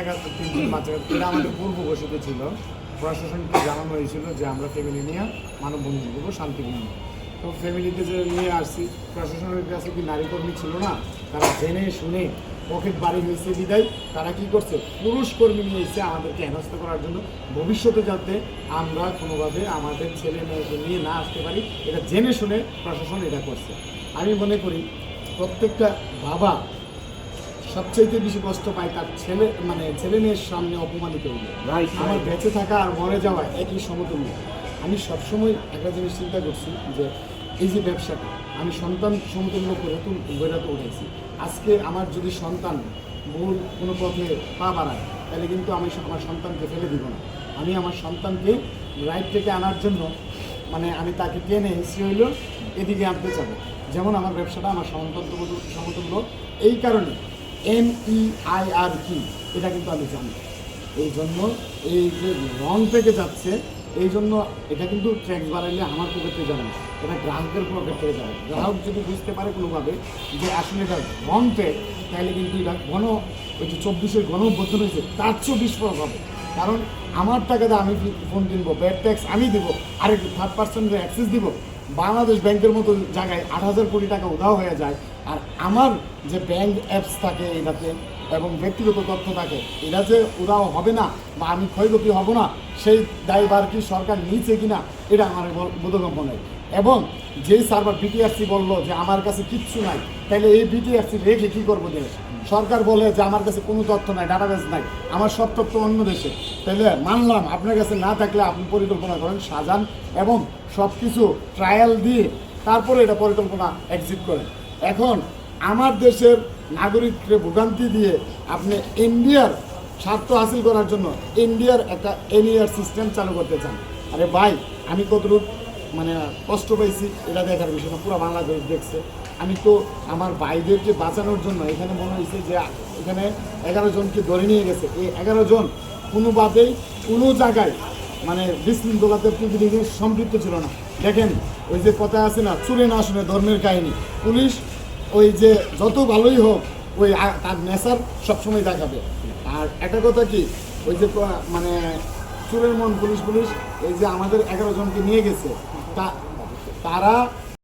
কাচ্চা 3 বাচ্চা কাচ্চা, এটা আমাদের পূর্ব ঘোষিত ছিল। প্রশাসনকে জানানো হয়েছিল যে আমরা ফ্যামিলি নিয়ে মানববন্ধন করবো শান্তিপূর্ণ। তো ফ্যামিলিতে যে নিয়ে আসছি, প্রশাসনের কাছে কি নারী কর্মী ছিল না? তারা জেনে শুনে পকেট বাড়ি হয়েছে বিদায় তারা কি করছে, পুরুষ কর্মী নিয়ে এসে আমাদেরকে হেনস্থা করার জন্য, ভবিষ্যতে যাতে আমরা কোনোভাবে আমাদের ছেলে মেয়েকে নিয়ে না আসতে পারি, এটা জেনে শুনে প্রশাসন এটা করছে। আমি মনে করি প্রত্যেকটা বাবা সবচেয়ে বেশি কষ্ট পায় তার ছেলে মেয়ের সামনে অপমানিত হইলে। আমার বেঁচে থাকা আর মরে যাওয়া একই সমতুল্য। আমি সবসময় একটা জিনিস চিন্তা করছি যে এই যে ব্যবসাটা আমি সন্তান সমতুল্য করে গড়ে উঠেছি। আজকে আমার যদি সন্তান ভুল কোনো পথে পা বাড়ায় তাহলে কিন্তু আমি আমার সন্তানকে ফেলে দিব না। আমি আমার সন্তানকে রাইট থেকে আনার জন্য আমি তাকে টেনে হিস্ট্রি হইল এদিকে আনতে চাবো। যেমন আমার ব্যবসাটা আমার সমতুল্য। এই কারণে MEIR কি এটা কিন্তু আমি জানি। এই জন্য এই যে রং থেকে যাচ্ছে, এই জন্য এটা কিন্তু ট্যাক্স বাড়াইলে আমার পকেটে যাবে না, এটা গ্রাহকের পকেট থেকে যাবে। গ্রাহক যদি বুঝতে পারে কোনোভাবে যে আসলে এটা রং ট্যাক্স, তাহলে কিন্তু এটা ওই যে 24-এর গণঅভ্যুত্থান হয়েছে তার চেয়েও বিস্ফোরক হবে। কারণ আমার টাকাতে আমি ফোন কিনবো, ব্যাড ট্যাক্স আমি দিব, আরেক থার্ড পার্সনের অ্যাক্সেস দিব। বাংলাদেশ ব্যাংকের মতো জায়গায় 8,000 কোটি টাকা উধাও হয়ে যায়, আর আমার যে ব্যাংক অ্যাপস থাকে এটাতে এবং ব্যক্তিগত তথ্য থাকে, এটা যে উধাও হবে না বা আমি ক্ষয়ক্ষতি হব না, সেই দায়ভার কি সরকার নিচ্ছে কিনা এটা আমার বোধগম্য নেই। এবং যেই সার্ভার BTRC বললো যে আমার কাছে কিচ্ছু নাই, তাহলে এই BTRC রেখে কী করবো দেশ? সরকার বলে যে আমার কাছে কোনো তথ্য নাই, ডাটাবেস নাই, আমার সব তথ্য অন্য দেশে। তাহলে মানলাম আপনার কাছে না থাকলে আপনি পরিকল্পনা করেন, সাজান এবং সব কিছু ট্রায়াল দিয়ে তারপরে এটা পরিকল্পনা এক্সিট করেন। এখন আমার দেশের নাগরিককে ভোগান্তি দিয়ে আপনি ইন্ডিয়ার স্বার্থ হাসিল করার জন্য ইন্ডিয়ার একটা NER সিস্টেম চালু করতে চান। আরে ভাই, আমি কতটুকু কষ্ট পাইছি এটা দেখার বিষয় না, পুরো বাংলাদেশ দেখছে। আমি তো আমার ভাইদেরকে বাঁচানোর জন্য এখানে মনে হয়েছে যে এখানে 11 জনকে ধরে নিয়ে গেছে। এই 11 জন কোনোভাবেই কোনো জায়গায় বিশৃঙ্খলাতে পৃথিবীতে সম্পৃক্ত ছিল না। দেখেন ওই যে কথা আছে না, চুরে না শুনে ধর্মের কাহিনী। পুলিশ ওই যে যত ভালোই হোক ওই তার নেশার সবসময় দেখাবে। আর একটা কথা কি, ওই যে চুরের মন পুলিশ এই যে আমাদের 11 জনকে নিয়ে গেছে, তারা